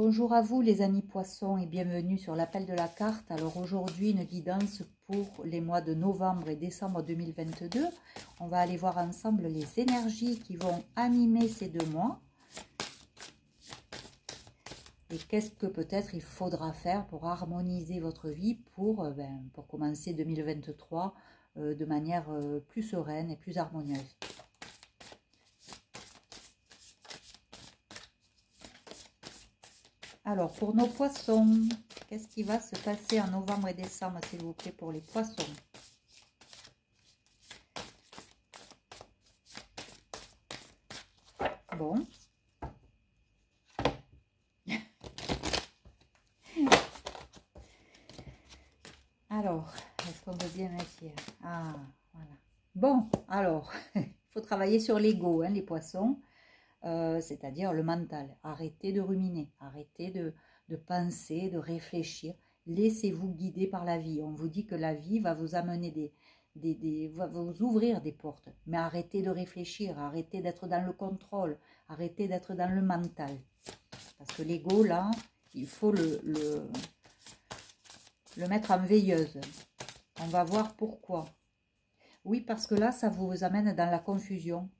Bonjour à vous les amis poissons et bienvenue sur l'appel de la carte. Alors aujourd'hui une guidance pour les mois de novembre et décembre 2022. On va aller voir ensemble les énergies qui vont animer ces 2 mois. Et qu'est-ce que peut-être il faudra faire pour harmoniser votre vie pour commencer 2023 de manière plus sereine et plus harmonieuse. Alors, pour nos poissons, qu'est-ce qui va se passer en novembre et décembre, s'il vous plaît, pour les poissons? Bon. Alors, est-ce qu'on veut bien mettre hier? Ah, voilà. Bon, alors, il faut travailler sur l'ego, hein, les poissons. C'est-à-dire le mental. Arrêtez de ruminer, arrêtez de penser, de réfléchir. Laissez-vous guider par la vie. On vous dit que la vie va vous amener va vous ouvrir des portes. Mais arrêtez de réfléchir, arrêtez d'être dans le contrôle, arrêtez d'être dans le mental. Parce que l'ego, là, il faut le mettre en veilleuse. On va voir pourquoi. Oui, parce que là, ça vous amène dans la confusion.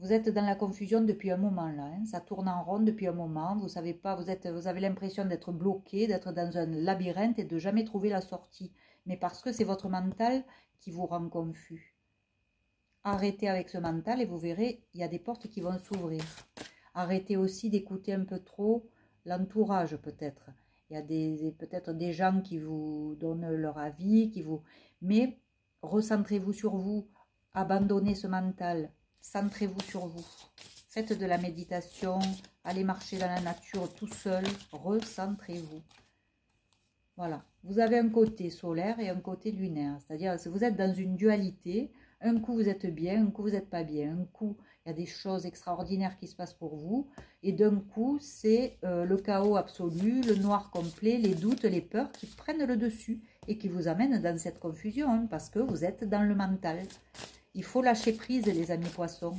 Vous êtes dans la confusion depuis un moment là, hein. Ça tourne en rond depuis un moment, vous savez pas, vous avez l'impression d'être bloqué, d'être dans un labyrinthe et de jamais trouver la sortie. Mais parce que c'est votre mental qui vous rend confus. Arrêtez avec ce mental et vous verrez, il y a des portes qui vont s'ouvrir. Arrêtez aussi d'écouter un peu trop l'entourage peut-être. Il y a peut-être des gens qui vous donnent leur avis, mais recentrez-vous sur vous, abandonnez ce mental. Centrez-vous sur vous. Faites de la méditation. Allez marcher dans la nature tout seul. Recentrez-vous. Voilà. Vous avez un côté solaire et un côté lunaire. C'est-à-dire que vous êtes dans une dualité. Un coup, vous êtes bien. Un coup, vous n'êtes pas bien. Un coup, il y a des choses extraordinaires qui se passent pour vous. Et d'un coup, c'est le chaos absolu, le noir complet, les doutes, les peurs qui prennent le dessus et qui vous amènent dans cette confusion hein, parce que vous êtes dans le mental. Il faut lâcher prise, les amis poissons.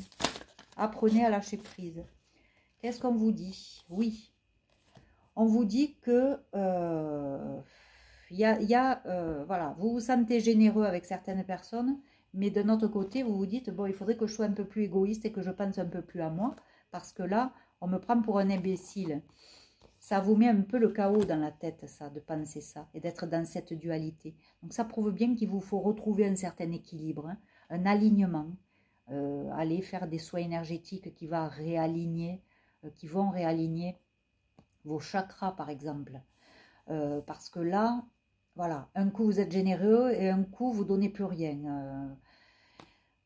Apprenez à lâcher prise. Qu'est-ce qu'on vous dit? Oui. On vous dit que voilà, vous vous sentez généreux avec certaines personnes, mais de notre côté, vous vous dites, bon, il faudrait que je sois un peu plus égoïste et que je pense un peu plus à moi, parce que là, on me prend pour un imbécile. Ça vous met un peu le chaos dans la tête, ça, de penser ça, et d'être dans cette dualité. Donc ça prouve bien qu'il vous faut retrouver un certain équilibre, hein, un alignement, aller faire des soins énergétiques qui vont réaligner vos chakras par exemple. Parce que là, voilà, un coup vous êtes généreux et un coup vous donnez plus rien.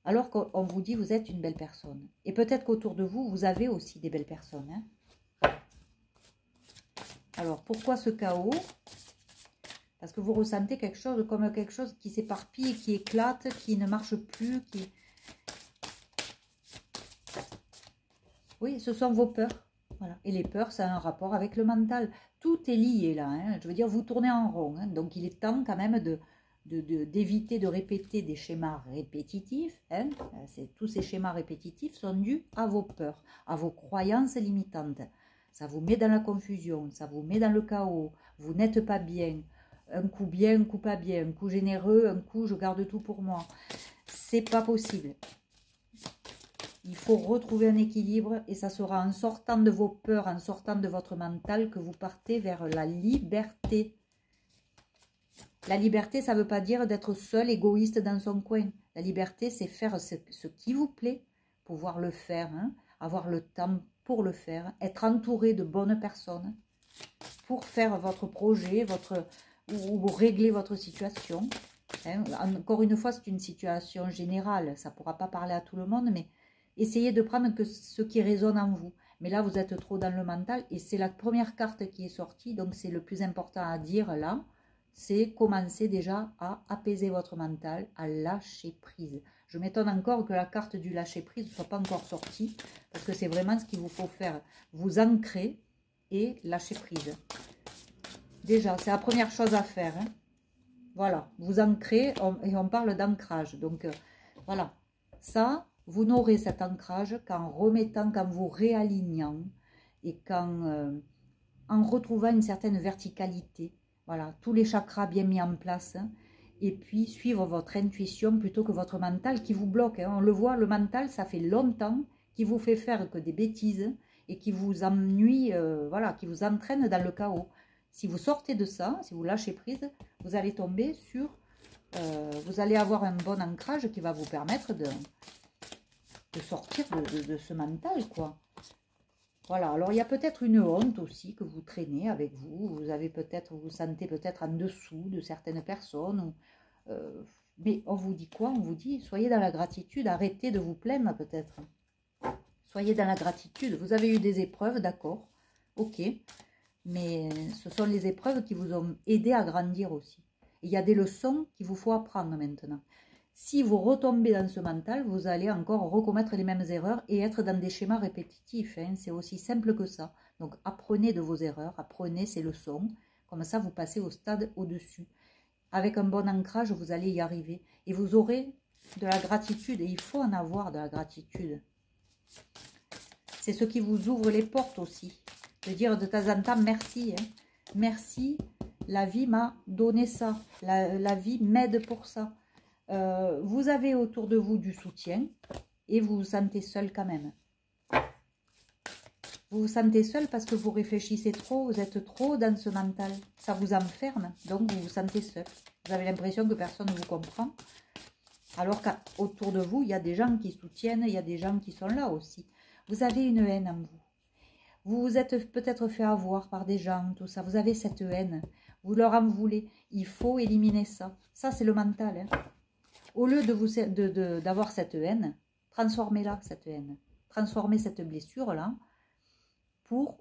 Alors qu'on vous dit vous êtes une belle personne. Et peut-être qu'autour de vous, vous avez aussi des belles personnes. Hein. Alors pourquoi ce chaos ? Parce que vous ressentez quelque chose comme quelque chose qui s'éparpille, qui éclate, qui ne marche plus. Oui, ce sont vos peurs. Voilà. Et les peurs, ça a un rapport avec le mental. Tout est lié là. Hein. Je veux dire, vous tournez en rond. Hein. Donc il est temps quand même d'éviter de répéter des schémas répétitifs. Hein. Tous ces schémas répétitifs sont dus à vos peurs, à vos croyances limitantes. Ça vous met dans la confusion, ça vous met dans le chaos. Vous n'êtes pas bien. Un coup bien, un coup pas bien, un coup généreux, un coup je garde tout pour moi. C'est pas possible. Il faut retrouver un équilibre et ça sera en sortant de vos peurs, en sortant de votre mental que vous partez vers la liberté. La liberté, ça ne veut pas dire d'être seul, égoïste dans son coin. La liberté, c'est faire ce qui vous plaît, pouvoir le faire, hein, avoir le temps pour le faire, être entouré de bonnes personnes pour faire votre projet, ou régler votre situation. Hein. Encore une fois, c'est une situation générale. Ça ne pourra pas parler à tout le monde, mais essayez de prendre que ce qui résonne en vous. Mais là, vous êtes trop dans le mental. Et c'est la première carte qui est sortie. Donc, c'est le plus important à dire là. C'est commencer déjà à apaiser votre mental, à lâcher prise. Je m'étonne encore que la carte du lâcher prise ne soit pas encore sortie. Parce que c'est vraiment ce qu'il vous faut faire. Vous ancrer et lâcher prise. Déjà, c'est la première chose à faire. Hein. Voilà, vous ancrez, et on parle d'ancrage. Donc, voilà. Ça, vous n'aurez cet ancrage qu'en remettant, qu'en vous réalignant et qu'en en retrouvant une certaine verticalité. Voilà, tous les chakras bien mis en place. Hein, et puis, suivre votre intuition plutôt que votre mental qui vous bloque. Hein. On le voit, le mental, ça fait longtemps qu'il vous fait faire que des bêtises et qui vous ennuie, voilà, qui vous entraîne dans le chaos. Si vous sortez de ça, si vous lâchez prise, vous allez tomber sur... vous allez avoir un bon ancrage qui va vous permettre de sortir de ce mental, quoi. Voilà, alors il y a peut-être une honte aussi que vous traînez avec vous. Vous avez peut-être, vous vous sentez peut-être en dessous de certaines personnes. Ou, mais on vous dit quoi? On vous dit, soyez dans la gratitude, arrêtez de vous plaindre peut-être. Soyez dans la gratitude. Vous avez eu des épreuves, d'accord, ok. Mais ce sont les épreuves qui vous ont aidé à grandir aussi. Il y a des leçons qu'il vous faut apprendre maintenant. Si vous retombez dans ce mental, vous allez encore recommettre les mêmes erreurs et être dans des schémas répétitifs. Hein. C'est aussi simple que ça. Donc apprenez de vos erreurs, apprenez ces leçons. Comme ça, vous passez au stade au-dessus. Avec un bon ancrage, vous allez y arriver. Et vous aurez de la gratitude. Et il faut en avoir de la gratitude. C'est ce qui vous ouvre les portes aussi. De dire de temps en temps merci. Hein. Merci, la vie m'a donné ça. La vie m'aide pour ça. Vous avez autour de vous du soutien et vous vous sentez seul quand même. Vous vous sentez seul parce que vous réfléchissez trop, vous êtes trop dans ce mental. Ça vous enferme, donc vous vous sentez seul. Vous avez l'impression que personne ne vous comprend. Alors qu'autour de vous, il y a des gens qui soutiennent, il y a des gens qui sont là aussi. Vous avez une haine en vous. Vous vous êtes peut-être fait avoir par des gens, tout ça. Vous avez cette haine. Vous leur en voulez. Il faut éliminer ça. Ça, c'est le mental. Hein. Au lieu d'avoir cette haine, transformez-la, cette haine. Transformez cette blessure-là pour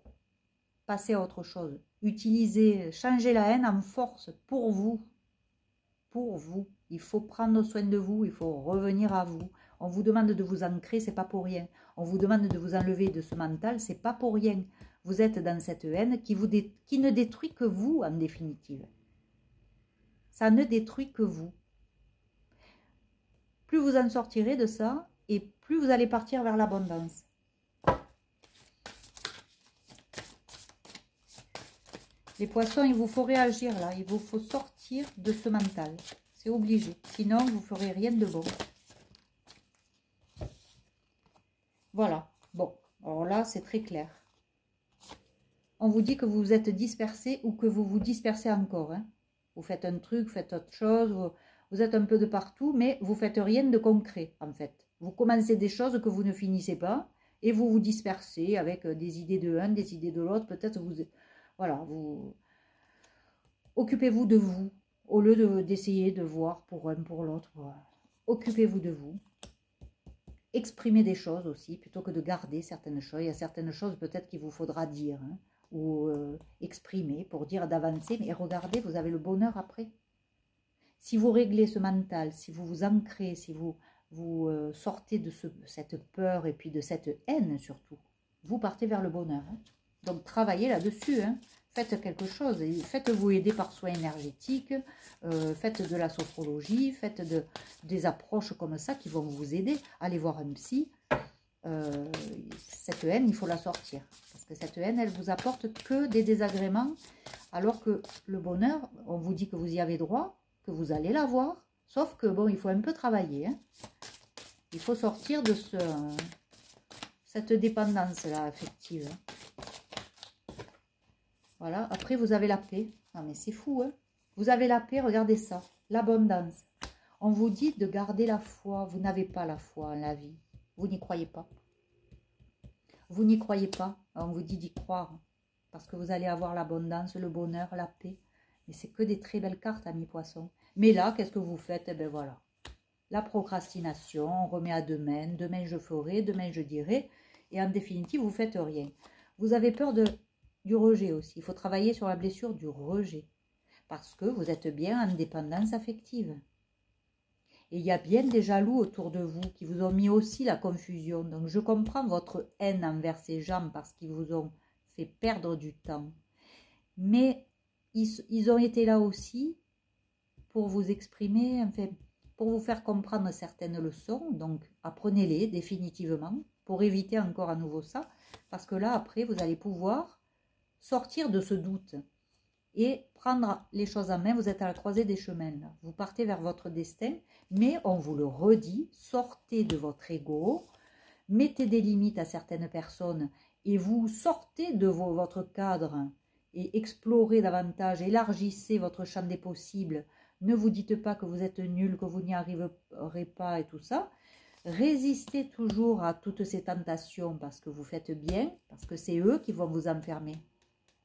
passer à autre chose. Utilisez, changez la haine en force pour vous. Pour vous. Il faut prendre soin de vous, il faut revenir à vous. On vous demande de vous ancrer, c'est pas pour rien. On vous demande de vous enlever de ce mental, c'est pas pour rien. Vous êtes dans cette haine qui ne détruit que vous, en définitive. Ça ne détruit que vous. Plus vous en sortirez de ça, et plus vous allez partir vers l'abondance. Les poissons, il vous faut réagir là, il vous faut sortir de ce mental. C'est obligé, sinon vous ne ferez rien de bon. Voilà, bon, alors là c'est très clair. On vous dit que vous vous êtes dispersé ou que vous vous dispersez encore. Hein. Vous faites un truc, vous faites autre chose, vous êtes un peu de partout, mais vous ne faites rien de concret en fait. Vous commencez des choses que vous ne finissez pas et vous vous dispersez avec des idées de l'un, des idées de l'autre. Peut-être vous... Voilà, vous... Occupez-vous de vous au lieu d'essayer de voir pour un, pour l'autre. Voilà. Occupez-vous de vous. Exprimez des choses aussi, plutôt que de garder certaines choses. Il y a certaines choses peut-être qu'il vous faudra dire, hein, ou exprimer pour dire d'avancer. Mais regardez, vous avez le bonheur après. Si vous réglez ce mental, si vous vous ancrez, si vous sortez de cette peur et puis de cette haine surtout, vous partez vers le bonheur. Hein. Donc travaillez là-dessus. Hein. Faites quelque chose, faites-vous aider par soins énergétiques, faites de la sophrologie, faites des approches comme ça qui vont vous aider. Allez voir un psy. Cette haine, il faut la sortir. Parce que cette haine, elle vous apporte que des désagréments. Alors que le bonheur, on vous dit que vous y avez droit, que vous allez l'avoir. Sauf que, bon, il faut un peu travailler. Hein. Il faut sortir de cette dépendance-là affective. Voilà, après vous avez la paix. Non mais c'est fou, hein. Vous avez la paix, regardez ça. L'abondance. On vous dit de garder la foi. Vous n'avez pas la foi en la vie. Vous n'y croyez pas. Vous n'y croyez pas. On vous dit d'y croire. Parce que vous allez avoir l'abondance, le bonheur, la paix. Mais c'est que des très belles cartes, amis poissons. Mais là, qu'est-ce que vous faites? Eh bien voilà. La procrastination, on remet à demain. Demain je ferai, demain je dirai. Et en définitive, vous ne faites rien. Vous avez peur du rejet aussi. Il faut travailler sur la blessure du rejet. Parce que vous êtes bien en dépendance affective. Et il y a bien des jaloux autour de vous qui vous ont mis aussi la confusion. Donc je comprends votre haine envers ces gens parce qu'ils vous ont fait perdre du temps. Mais ils ont été là aussi pour vous exprimer, enfin, pour vous faire comprendre certaines leçons. Donc apprenez-les définitivement pour éviter encore à nouveau ça. Parce que là, après, vous allez pouvoir sortir de ce doute et prendre les choses en main. Vous êtes à la croisée des chemins, là. Vous partez vers votre destin, mais on vous le redit, sortez de votre ego, mettez des limites à certaines personnes et vous sortez de votre cadre et explorez davantage, élargissez votre champ des possibles. Ne vous dites pas que vous êtes nul, que vous n'y arriverez pas et tout ça. Résistez toujours à toutes ces tentations parce que vous faites bien, parce que c'est eux qui vont vous enfermer.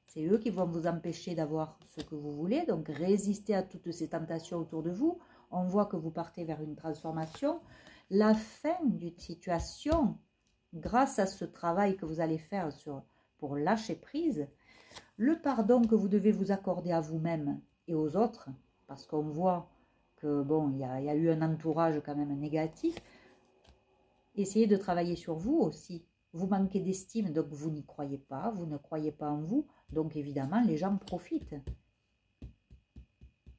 C'est eux qui vont vous empêcher d'avoir ce que vous voulez. Donc résistez à toutes ces tentations autour de vous. On voit que vous partez vers une transformation. La fin d'une situation, grâce à ce travail que vous allez faire pour lâcher prise, le pardon que vous devez vous accorder à vous-même et aux autres, parce qu'on voit que bon, il y a eu un entourage quand même négatif. Essayez de travailler sur vous aussi. Vous manquez d'estime, donc vous n'y croyez pas, vous ne croyez pas en vous, donc évidemment les gens profitent.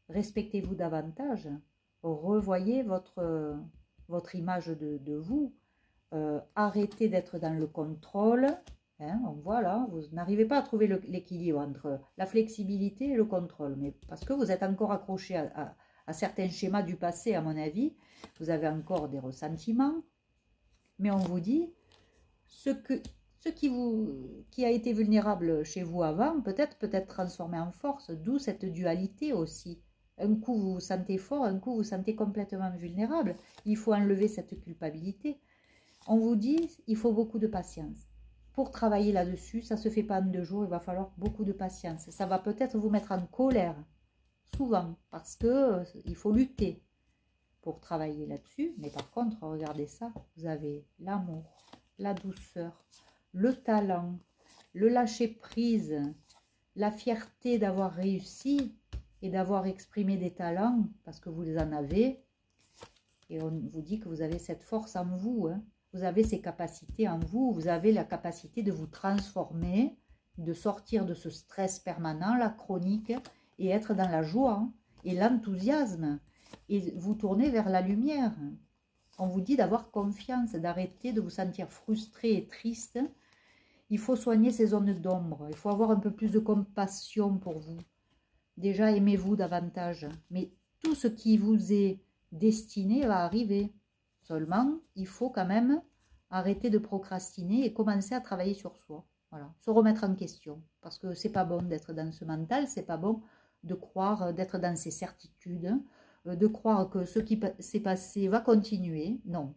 Respectez-vous davantage, revoyez votre image de vous, arrêtez d'être dans le contrôle, hein, voilà, vous n'arrivez pas à trouver l'équilibre entre la flexibilité et le contrôle, mais parce que vous êtes encore accroché à certains schémas du passé, à mon avis, vous avez encore des ressentiments, mais on vous dit, ce qui a été vulnérable chez vous avant, peut être transformé en force, d'où cette dualité aussi. Un coup, vous vous sentez fort, un coup, vous vous sentez complètement vulnérable. Il faut enlever cette culpabilité. On vous dit, il faut beaucoup de patience. Pour travailler là-dessus, ça ne se fait pas en 2 jours, il va falloir beaucoup de patience. Ça va peut-être vous mettre en colère, souvent, parce que il faut lutter pour travailler là-dessus. Mais par contre, regardez ça, vous avez l'amour, la douceur, le talent, le lâcher-prise, la fierté d'avoir réussi et d'avoir exprimé des talents, parce que vous les en avez. Et on vous dit que vous avez cette force en vous, hein. Vous avez ces capacités en vous, vous avez la capacité de vous transformer, de sortir de ce stress permanent, la chronique, et être dans la joie et l'enthousiasme, et vous tourner vers la lumière. On vous dit d'avoir confiance, d'arrêter de vous sentir frustré et triste. Il faut soigner ces zones d'ombre, il faut avoir un peu plus de compassion pour vous. Déjà, aimez-vous davantage, mais tout ce qui vous est destiné va arriver. Seulement, il faut quand même arrêter de procrastiner et commencer à travailler sur soi. Voilà, se remettre en question, parce que c'est pas bon d'être dans ce mental, c'est pas bon de croire, d'être dans ces certitudes, de croire que ce qui s'est passé va continuer. Non,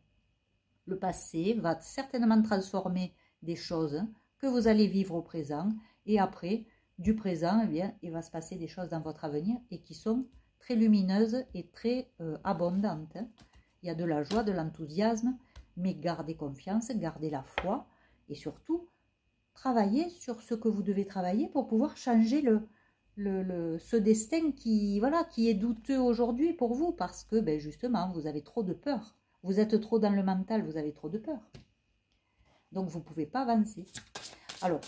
le passé va certainement transformer des choses que vous allez vivre au présent, et après, du présent, eh bien, il va se passer des choses dans votre avenir et qui sont très lumineuses et très abondantes. Il y a de la joie, de l'enthousiasme, mais gardez confiance, gardez la foi et surtout, travaillez sur ce que vous devez travailler pour pouvoir changer ce destin qui, voilà, qui est douteux aujourd'hui pour vous parce que ben justement, vous avez trop de peur. Vous êtes trop dans le mental, vous avez trop de peur. Donc, vous ne pouvez pas avancer. Alors,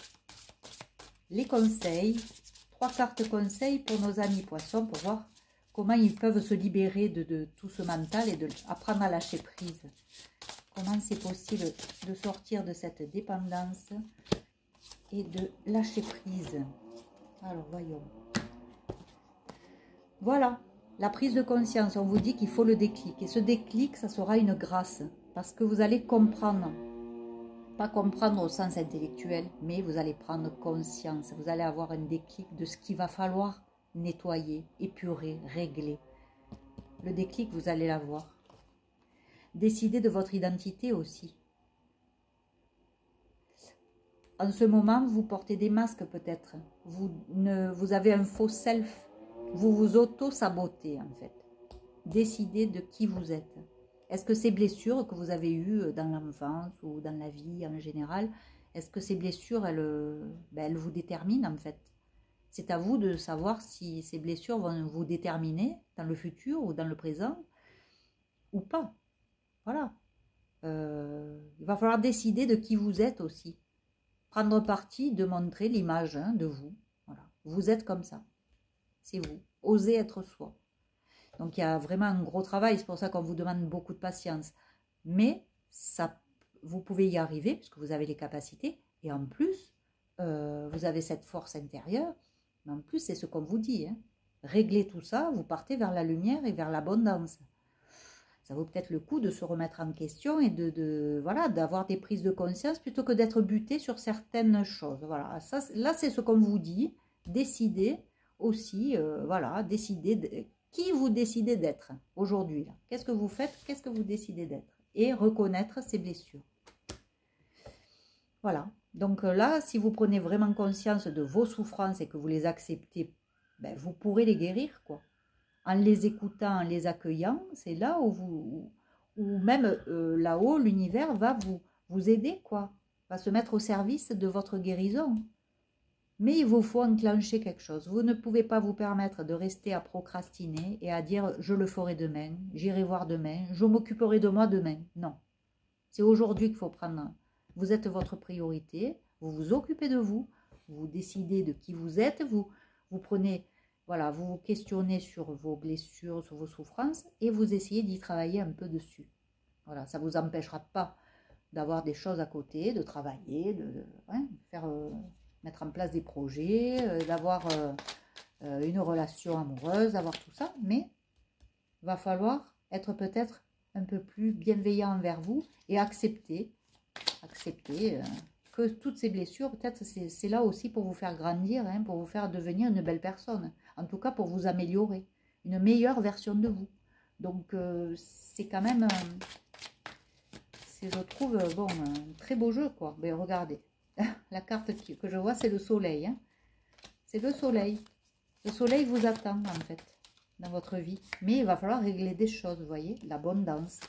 les conseils, 3 cartes conseils pour nos amis poissons pour voir comment ils peuvent se libérer de tout ce mental et apprendre à lâcher prise. Comment c'est possible de sortir de cette dépendance et de lâcher prise. Alors, voyons. Voilà, la prise de conscience. On vous dit qu'il faut le déclic. Et ce déclic, ça sera une grâce. Parce que vous allez comprendre. Pas comprendre au sens intellectuel, mais vous allez prendre conscience. Vous allez avoir un déclic de ce qu'il va falloir nettoyer, épurer, régler. Le déclic, vous allez l'avoir. Décidez de votre identité aussi. En ce moment, vous portez des masques peut-être. Vous avez un faux self. Vous vous auto-sabotez en fait. Décidez de qui vous êtes. Est-ce que ces blessures que vous avez eues dans l'enfance ou dans la vie en général, est-ce que ces blessures, elles vous déterminent en fait? C'est à vous de savoir si ces blessures vont vous déterminer dans le futur ou dans le présent ou pas. Voilà. Il va falloir décider de qui vous êtes aussi. Prendre parti de montrer l'image de vous. Voilà. Vous êtes comme ça. C'est vous. Osez être soi. Donc, il y a vraiment un gros travail. C'est pour ça qu'on vous demande beaucoup de patience. Mais ça, vous pouvez y arriver puisque vous avez les capacités. Et en plus, vous avez cette force intérieure, mais en plus, c'est ce qu'on vous dit, hein. Réglez tout ça, vous partez vers la lumière et vers l'abondance. Ça vaut peut-être le coup de se remettre en question et voilà, d'avoir des prises de conscience plutôt que d'être buté sur certaines choses. Voilà, ça, là, c'est ce qu'on vous dit. Décidez aussi, voilà, décidez qui vous décidez d'être aujourd'hui. Qu'est-ce que vous faites? Qu'est-ce que vous décidez d'être? Et reconnaître ces blessures. Voilà. Donc là, si vous prenez vraiment conscience de vos souffrances et que vous les acceptez, ben, vous pourrez les guérir, quoi. En les écoutant, en les accueillant, c'est là où même là-haut, l'univers va vous aider, quoi. Va se mettre au service de votre guérison. Mais il vous faut enclencher quelque chose. Vous ne pouvez pas vous permettre de rester à procrastiner et à dire « je le ferai demain, j'irai voir demain, je m'occuperai de moi demain ». Non. C'est aujourd'hui qu'il faut prendre. Vous êtes votre priorité, vous vous occupez de vous, vous décidez de qui vous êtes, vous prenez, voilà, vous vous questionnez sur vos blessures, sur vos souffrances et vous essayez d'y travailler un peu dessus. Voilà, ça ne vous empêchera pas d'avoir des choses à côté, de travailler, de faire, mettre en place des projets, d'avoir une relation amoureuse, d'avoir tout ça, mais il va falloir être peut-être un peu plus bienveillant envers vous et accepter que toutes ces blessures, peut-être c'est là aussi pour vous faire grandir, hein, pour vous faire devenir une belle personne, en tout cas pour vous améliorer, une meilleure version de vous. Donc c'est quand même, je trouve, bon, un très beau jeu, quoi. Mais regardez, la carte que je vois, c'est le soleil, hein. C'est le soleil. Le soleil vous attend, en fait, dans votre vie. Mais il va falloir régler des choses, vous voyez, l'abondance.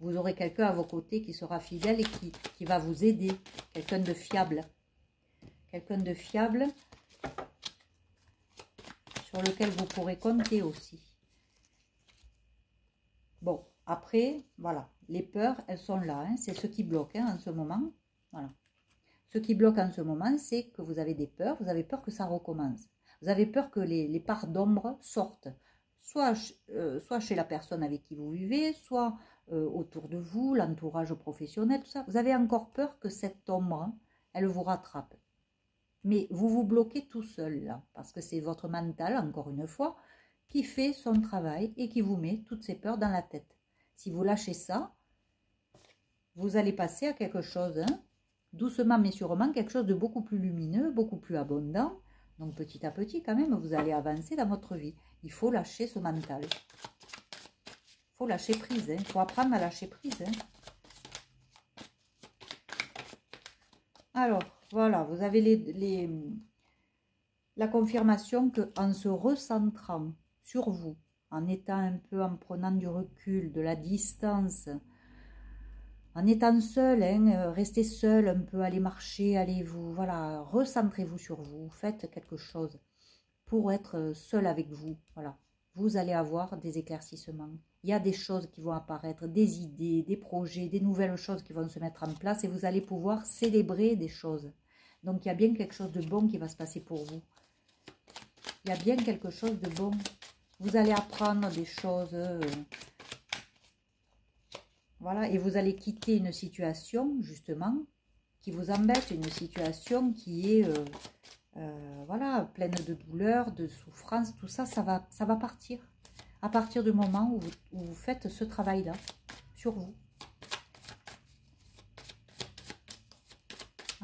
Vous aurez quelqu'un à vos côtés qui sera fidèle et qui va vous aider. Quelqu'un de fiable. Quelqu'un de fiable sur lequel vous pourrez compter aussi. Bon, après, voilà. Les peurs, elles sont là. Hein, c'est ce qui bloque, hein, en ce moment. Voilà. Ce qui bloque en ce moment, c'est que vous avez des peurs. Vous avez peur que ça recommence. Vous avez peur que les parts d'ombre sortent. Soit chez la personne avec qui vous vivez, soit autour de vous, l'entourage professionnel, tout ça. Vous avez encore peur que cette ombre, elle vous rattrape. Mais vous vous bloquez tout seul, là, parce que c'est votre mental, encore une fois, qui fait son travail et qui vous met toutes ces peurs dans la tête. Si vous lâchez ça, vous allez passer à quelque chose, hein, doucement mais sûrement, quelque chose de beaucoup plus lumineux, beaucoup plus abondant. Donc petit à petit, quand même, vous allez avancer dans votre vie. Il faut lâcher ce mental. Il faut lâcher prise, hein. Il faut apprendre à lâcher prise. Hein. Alors, voilà, vous avez la confirmation qu'en se recentrant sur vous, en étant un peu, en prenant du recul, de la distance, en étant seul, hein, restez seul un peu, allez marcher, allez-vous, voilà, recentrez-vous sur vous, faites quelque chose pour être seul avec vous, voilà. Vous allez avoir des éclaircissements. Il y a des choses qui vont apparaître, des idées, des projets, des nouvelles choses qui vont se mettre en place et vous allez pouvoir célébrer des choses. Donc, il y a bien quelque chose de bon qui va se passer pour vous. Il y a bien quelque chose de bon. Vous allez apprendre des choses. Voilà, et vous allez quitter une situation, justement, qui vous embête, une situation qui est... voilà, pleine de douleur, de souffrance, tout ça, ça va partir. À partir du moment où vous faites ce travail-là sur vous.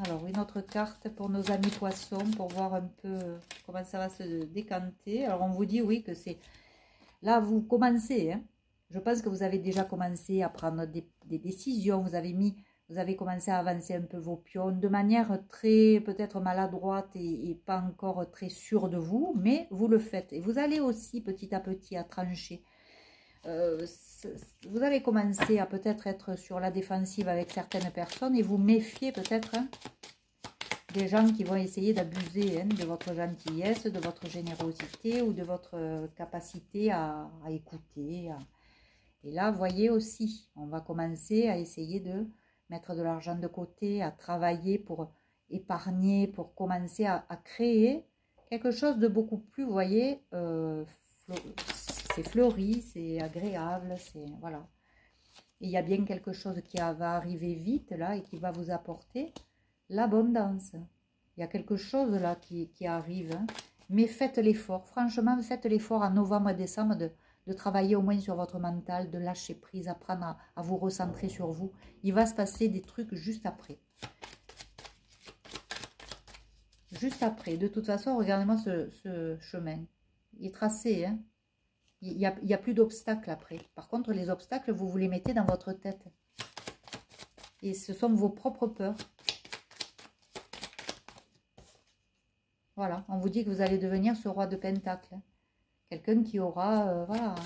Alors, une autre carte pour nos amis poissons, pour voir un peu comment ça va se décanter. Alors, on vous dit, oui, que c'est... Là, vous commencez, hein. Je pense que vous avez déjà commencé à prendre des décisions, vous avez commencé à avancer un peu vos pions de manière très peut-être maladroite et pas encore très sûre de vous, mais vous le faites. Et vous allez aussi petit à petit à trancher. Vous allez commencer à peut-être être sur la défensive avec certaines personnes et vous méfier peut-être, hein, des gens qui vont essayer d'abuser, hein, de votre gentillesse, de votre générosité ou de votre capacité à écouter. Et là, voyez aussi, on va commencer à essayer de mettre de l'argent de côté, à travailler pour épargner, pour commencer à créer quelque chose de beaucoup plus, vous voyez, c'est fleuri, c'est agréable, c'est voilà. Et il y a bien quelque chose qui va arriver vite là et qui va vous apporter l'abondance. Il y a quelque chose là qui arrive. Hein. Mais faites l'effort. Franchement, faites l'effort en novembre et décembre de travailler au moins sur votre mental, de lâcher prise, apprendre à vous recentrer sur vous. Il va se passer des trucs juste après. Juste après. De toute façon, regardez-moi ce chemin. Il est tracé, hein. Il n'y a plus d'obstacles après. Par contre, les obstacles, vous les mettez dans votre tête. Et ce sont vos propres peurs. Voilà, on vous dit que vous allez devenir ce roi de Pentacle. Quelqu'un qui aura, voilà,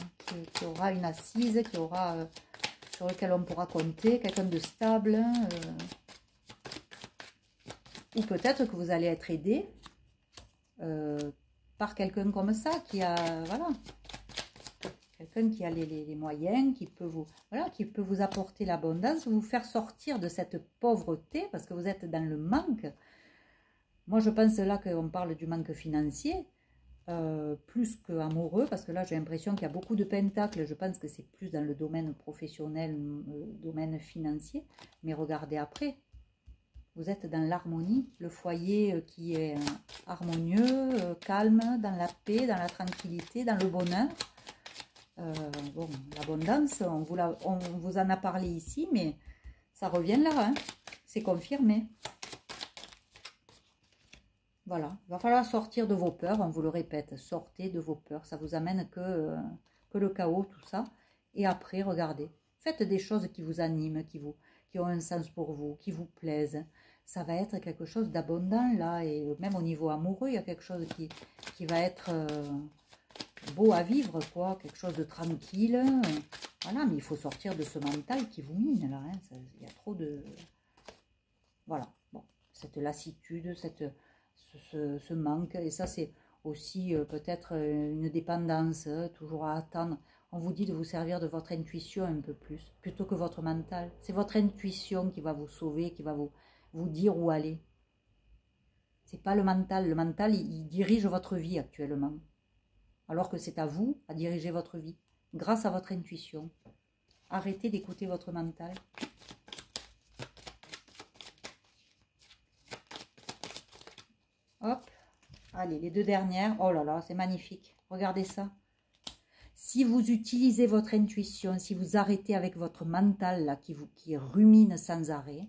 qui aura une assise, qui aura, sur lequel on pourra compter, quelqu'un de stable. Ou peut-être que vous allez être aidé par quelqu'un comme ça, qui a, voilà, quelqu'un qui a les moyens, qui peut vous, voilà, qui peut vous apporter l'abondance, vous faire sortir de cette pauvreté, parce que vous êtes dans le manque. Moi, je pense là qu'on parle du manque financier, plus qu'amoureux, parce que là, j'ai l'impression qu'il y a beaucoup de pentacles. Je pense que c'est plus dans le domaine professionnel, domaine financier. Mais regardez après, vous êtes dans l'harmonie, le foyer qui est harmonieux, calme, dans la paix, dans la tranquillité, dans le bonheur. Bon, l'abondance, on vous en a parlé ici, mais ça revient là, hein, c'est confirmé. Voilà, il va falloir sortir de vos peurs, on vous le répète, sortez de vos peurs, ça vous amène que le chaos, tout ça. Et après, regardez, faites des choses qui vous animent, qui ont un sens pour vous, qui vous plaisent. Ça va être quelque chose d'abondant là, et même au niveau amoureux, il y a quelque chose qui va être beau à vivre, quoi, quelque chose de tranquille. Voilà, mais il faut sortir de ce mental qui vous mine là, hein, il y a trop de... Voilà, bon, cette lassitude, ce manque, et ça c'est aussi peut-être une dépendance, toujours à attendre. On vous dit de vous servir de votre intuition un peu plus, plutôt que votre mental. C'est votre intuition qui va vous sauver, qui va vous dire où aller. C'est pas le mental. Le mental, il dirige votre vie actuellement. Alors que c'est à vous à diriger votre vie, grâce à votre intuition. Arrêtez d'écouter votre mental. Hop, allez, les deux dernières. Oh là là, c'est magnifique. Regardez ça. Si vous utilisez votre intuition, si vous arrêtez avec votre mental là, qui rumine sans arrêt,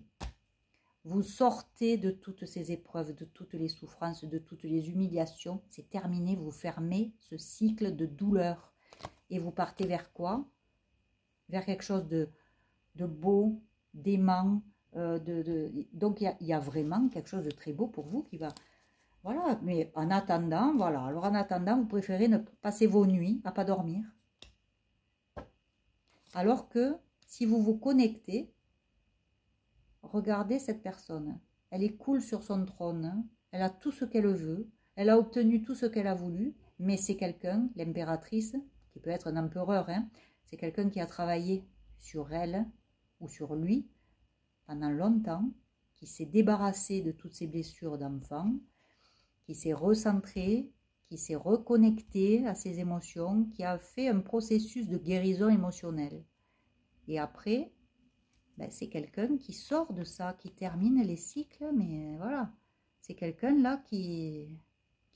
vous sortez de toutes ces épreuves, de toutes les souffrances, de toutes les humiliations. C'est terminé, vous fermez ce cycle de douleur. Et vous partez vers quoi? Vers quelque chose de beau, d'aimant. Donc il y a vraiment quelque chose de très beau pour vous qui va... Voilà, mais en attendant, voilà. Alors en attendant, vous préférez ne passer vos nuits à pas dormir. Alors que si vous vous connectez, regardez cette personne. Elle est cool sur son trône. Hein. Elle a tout ce qu'elle veut. Elle a obtenu tout ce qu'elle a voulu. Mais c'est quelqu'un, l'impératrice, qui peut être un empereur. Hein, c'est quelqu'un qui a travaillé sur elle ou sur lui pendant longtemps, qui s'est débarrassé de toutes ses blessures d'enfant, qui s'est recentré, qui s'est reconnecté à ses émotions, qui a fait un processus de guérison émotionnelle. Et après, ben, c'est quelqu'un qui sort de ça, qui termine les cycles, mais voilà, c'est quelqu'un là qui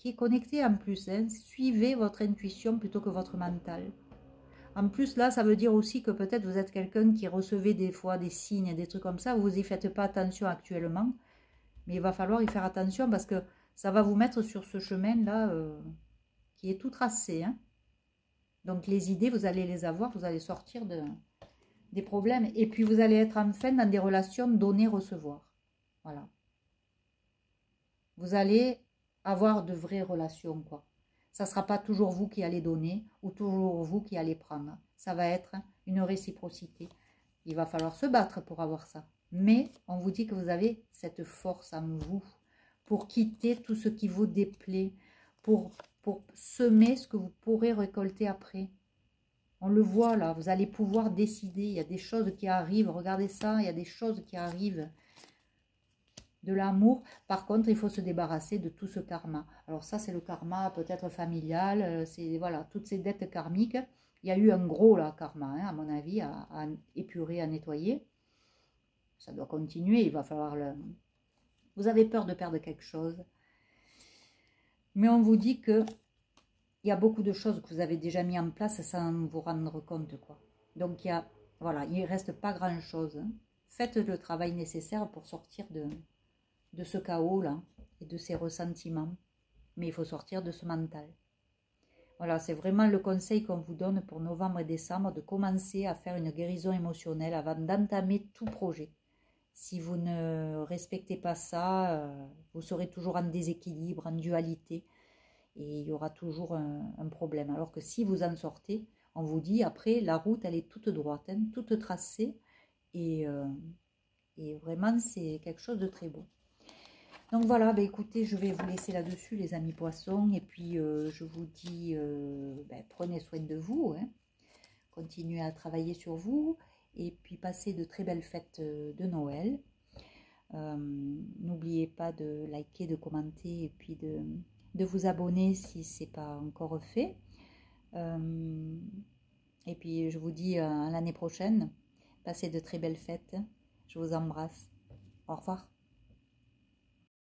est connecté en plus. Hein. Suivez votre intuition plutôt que votre mental. En plus, là, ça veut dire aussi que peut-être vous êtes quelqu'un qui recevait des fois des signes, des trucs comme ça, vous n'y faites pas attention actuellement, mais il va falloir y faire attention parce que ça va vous mettre sur ce chemin-là qui est tout tracé. Hein. Donc les idées, vous allez les avoir, vous allez sortir des problèmes. Et puis vous allez être enfin dans des relations donner-recevoir. Voilà. Vous allez avoir de vraies relations, quoi. Ça ne sera pas toujours vous qui allez donner ou toujours vous qui allez prendre. Ça va être une réciprocité. Il va falloir se battre pour avoir ça. Mais on vous dit que vous avez cette force en vous pour quitter tout ce qui vous déplaît, pour semer ce que vous pourrez récolter après. On le voit là, vous allez pouvoir décider, il y a des choses qui arrivent, regardez ça, il y a des choses qui arrivent. De l'amour, par contre, il faut se débarrasser de tout ce karma. Alors ça, c'est le karma peut-être familial, c'est voilà, toutes ces dettes karmiques. Il y a eu un gros là, karma, hein, à mon avis, à épurer, à nettoyer. Ça doit continuer, il va falloir Vous avez peur de perdre quelque chose. Mais on vous dit que il y a beaucoup de choses que vous avez déjà mis en place sans vous rendre compte, quoi. Donc, voilà, il ne reste pas grand-chose. Hein. Faites le travail nécessaire pour sortir de ce chaos-là et de ces ressentiments. Mais il faut sortir de ce mental. Voilà, c'est vraiment le conseil qu'on vous donne pour novembre et décembre, de commencer à faire une guérison émotionnelle avant d'entamer tout projet. Si vous ne respectez pas ça, vous serez toujours en déséquilibre, en dualité, et il y aura toujours un problème. Alors que si vous en sortez, on vous dit après, la route, elle est toute droite, hein, toute tracée, et vraiment, c'est quelque chose de très beau. Donc voilà, bah écoutez, je vais vous laisser là-dessus, les amis poissons, et puis je vous dis, prenez soin de vous, hein, continuez à travailler sur vous, et puis passez de très belles fêtes de Noël. N'oubliez pas de liker, de commenter, et puis de vous abonner si ce n'est pas encore fait. Et puis je vous dis à l'année prochaine, passez de très belles fêtes, je vous embrasse, au revoir.